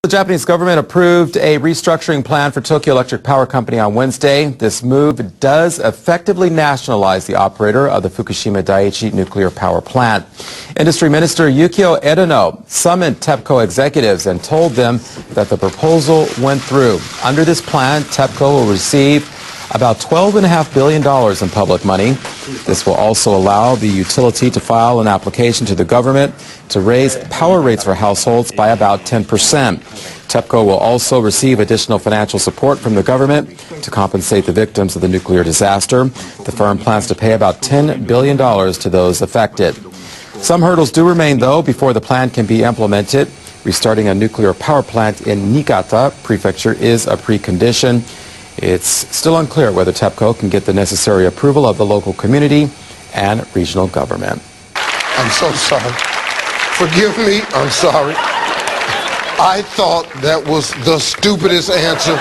The Japanese government approved a restructuring plan for Tokyo Electric Power Company on Wednesday. This move does effectively nationalize the operator of the Fukushima Daiichi nuclear power plant. Industry Minister Yukio Edano summoned TEPCO executives and told them that the proposal went through. Under this plan, TEPCO will receive about $12.5 billion in public money. This will also allow the utility to file an application to the government to raise power rates for households by about 10%. TEPCO will also receive additional financial support from the government to compensate the victims of the nuclear disaster. The firm plans to pay about $10 billion to those affected. Some hurdles do remain, though, before the plan can be implemented. Restarting a nuclear power plant in Niigata Prefecture is a precondition. It's still unclear whether TEPCO can get the necessary approval of the local community and regional government. I'm so sorry. Forgive me, I'm sorry. I thought that was the stupidest answer.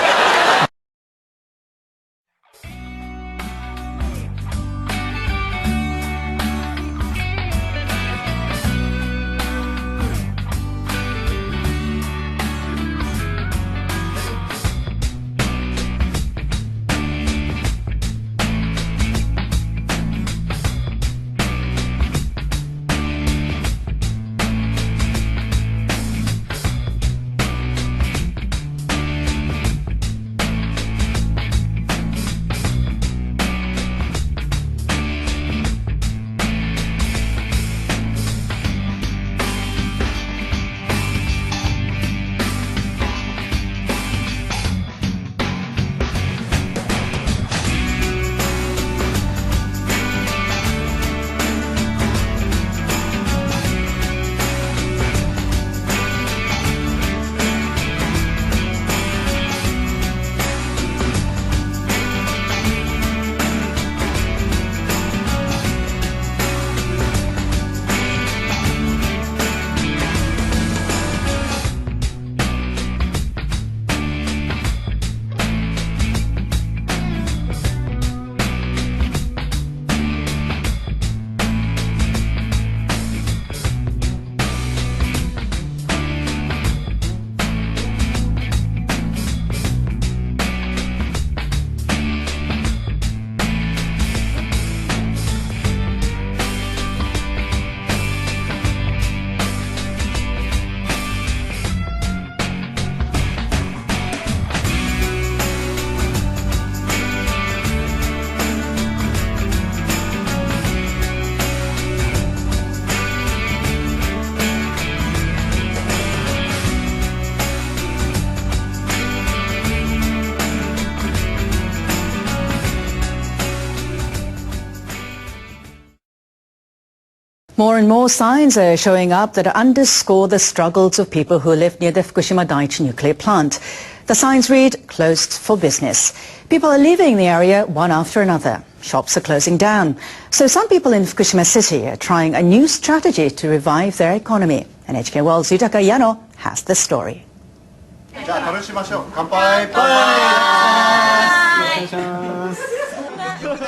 More and more signs are showing up that underscore the struggles of people who live near the Fukushima Daiichi nuclear plant. The signs read, "Closed for business." People are leaving the area one after another. Shops are closing down. So some people in Fukushima City are trying a new strategy to revive their economy. And HK World's Yutaka Yano has the story.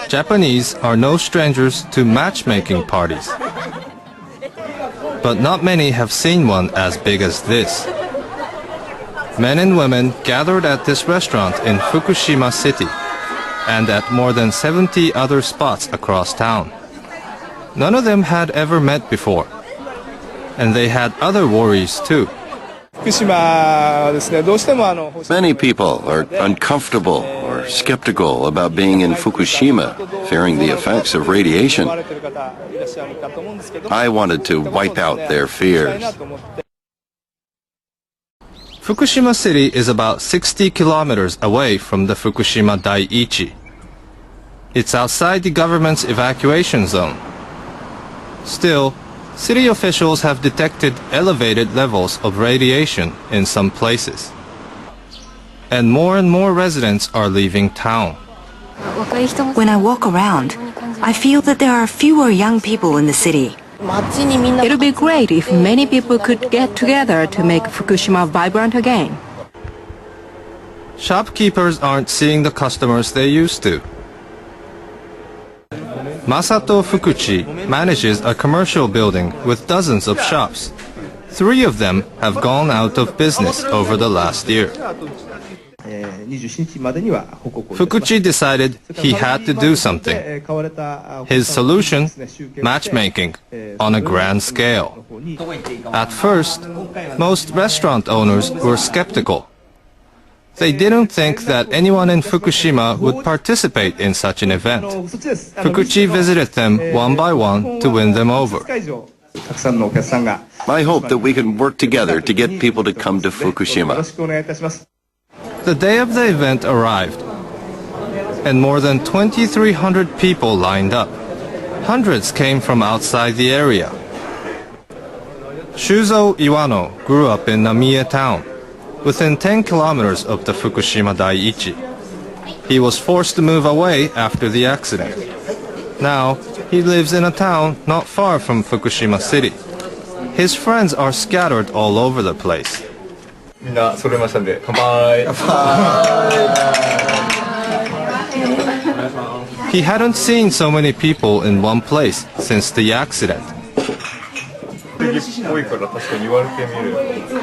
Japanese are no strangers to matchmaking parties. But not many have seen one as big as this. Men and women gathered at this restaurant in Fukushima City and at more than 70 other spots across town. None of them had ever met before, and they had other worries too. Many people are uncomfortable or skeptical about being in Fukushima, fearing the effects of radiation. I wanted to wipe out their fears. Fukushima City is about 60 kilometers away from the Fukushima Daiichi. It's outside the government's evacuation zone. Still, city officials have detected elevated levels of radiation in some places. And more residents are leaving town. When I walk around, I feel that there are fewer young people in the city. It would be great if many people could get together to make Fukushima vibrant again. Shopkeepers aren't seeing the customers they used to. Masato Fukuchi manages a commercial building with dozens of shops. 3 of them have gone out of business over the last year. Fukuchi decided he had to do something. His solution? Matchmaking on a grand scale. At first, most restaurant owners were skeptical. They didn't think that anyone in Fukushima would participate in such an event. Fukuchi visited them one by one to win them over. I hope that we can work together to get people to come to Fukushima. The day of the event arrived, and more than 2,300 people lined up. Hundreds came from outside the area. Shuzo Iwano grew up in Namie town, within 10 kilometers of the Fukushima Daiichi. He was forced to move away after the accident. Now, he lives in a town not far from Fukushima City. His friends are scattered all over the place. He hadn't seen so many people in one place since the accident.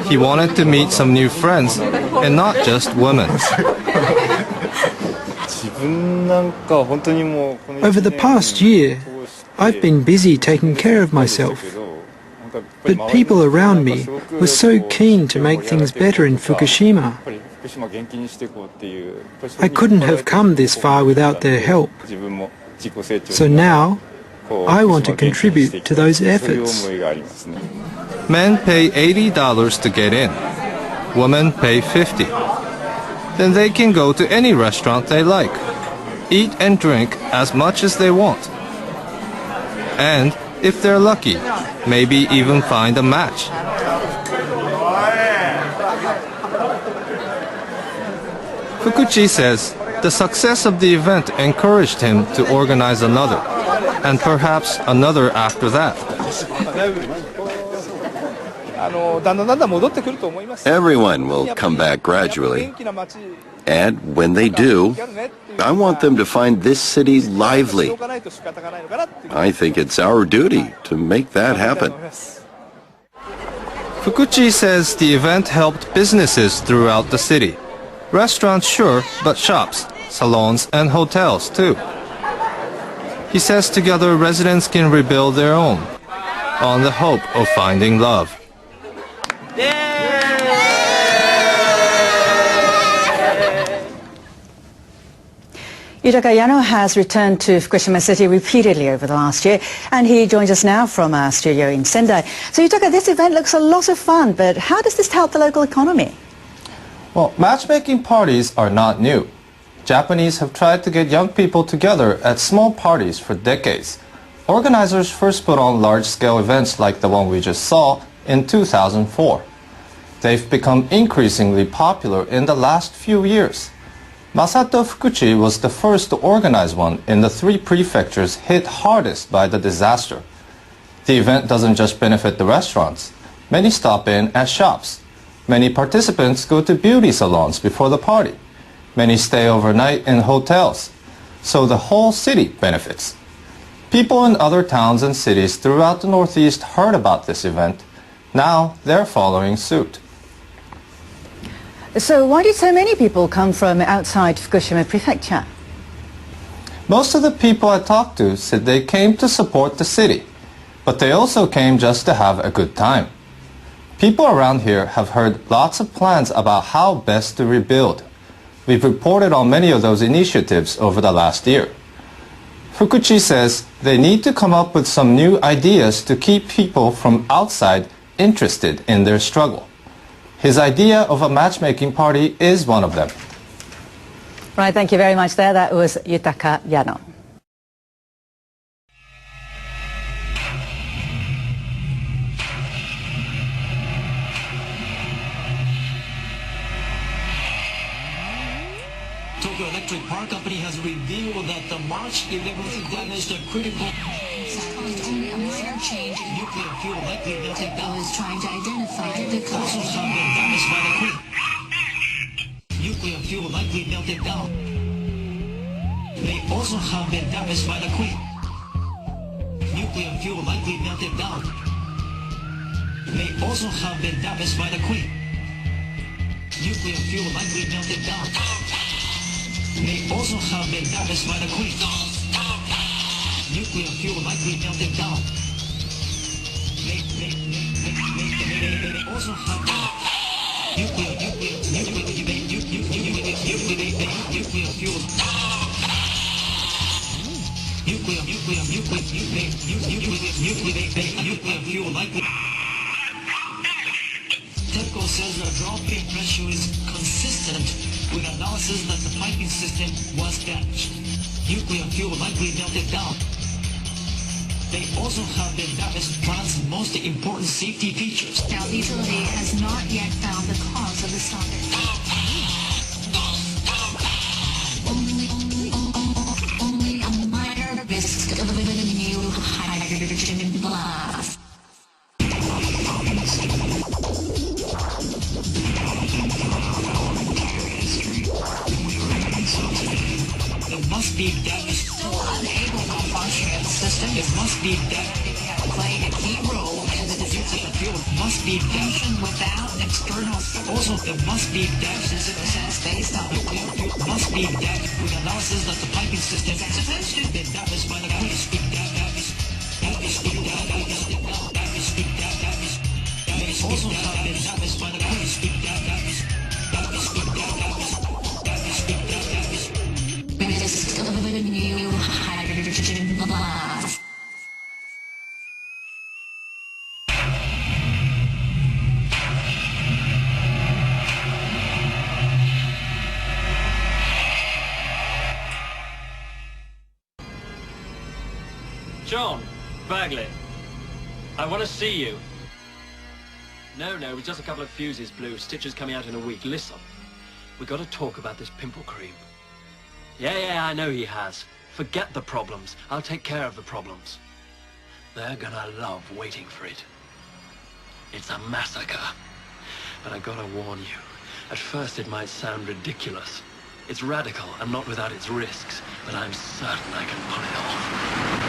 He wanted to meet some new friends, and not just women. Over the past year, I've been busy taking care of myself. But people around me were so keen to make things better in Fukushima. I couldn't have come this far without their help. So now, I want to contribute to those efforts. Men pay $80 to get in. Women pay $50. Then they can go to any restaurant they like, eat and drink as much as they want. And, if they're lucky, maybe even find a match. Fukuchi says the success of the event encouraged him to organize another, and perhaps another after that. Everyone will come back gradually. And when they do, I want them to find this city lively. I think it's our duty to make that happen. Fukuchi says the event helped businesses throughout the city. Restaurants, sure, but shops, salons, and hotels, too. He says together residents can rebuild their own, on the hope of finding love. Yutaka Yano has returned to Fukushima City repeatedly over the last year, and he joins us now from our studio in Sendai. So Yutaka, this event looks a lot of fun, but how does this help the local economy? Well, matchmaking parties are not new. Japanese have tried to get young people together at small parties for decades. Organizers first put on large-scale events like the one we just saw in 2004. They've become increasingly popular in the last few years. Masato Fukuchi was the first to organize one in the 3 prefectures hit hardest by the disaster. The event doesn't just benefit the restaurants. Many stop in at shops. Many participants go to beauty salons before the party. Many stay overnight in hotels. So the whole city benefits. People in other towns and cities throughout the Northeast heard about this event. Now they're following suit. So why did so many people come from outside Fukushima Prefecture? Most of the people I talked to said they came to support the city, but they also came just to have a good time. People around here have heard lots of plans about how best to rebuild. We've reported on many of those initiatives over the last year. Fukuchi says they need to come up with some new ideas to keep people from outside interested in their struggle. His idea of a matchmaking party is one of them. Right, thank you very much there. That was Yutaka Yano. Tokyo Electric Power Company has revealed that the March 11th damaged a critical... Only a minor change in nuclear fuel likely melted down. is trying to identify the Also cause. have been damaged by the quake. Nuclear fuel likely melted down. They also have been damaged by the quake. Nuclear fuel likely melted down. may also have been damaged by the quake. Nuclear fuel likely melted down. May also have been damaged by the quake. Nuclear fuel likely melted down. May also have been nuclear fuel. Nuclear fuel likely. TEPCO says the drop in pressure is consistent with analysis that the piping system was damaged. Nuclear fuel likely melted down. They also have been damaged plant's most important safety features. Now, the utility has not yet found the cause of the stoppage. Only a minor risk of a new hydrogen blast. It must be damaged. Still unable to function in the system. It must be damaged. Playing a key role in the Nuclear fuel must be damaged. diffusion without external Also, it must be damaged. sense based on Nuclear fuel must be damaged with analysis that the piping system That's supposed to been damaged by the quake. Also have been damaged by the quake. risk of a new hydrogen blast. John, Bagley, I want to see you. No, it was just a couple of fuses blew. Stitches coming out in a week. Listen, we got to talk about this pimple cream. Yeah, I know he has. Forget the problems. I'll take care of the problems. They're gonna love waiting for it. It's a massacre. But I gotta warn you, at first it might sound ridiculous. It's radical and not without its risks, but I'm certain I can pull it off.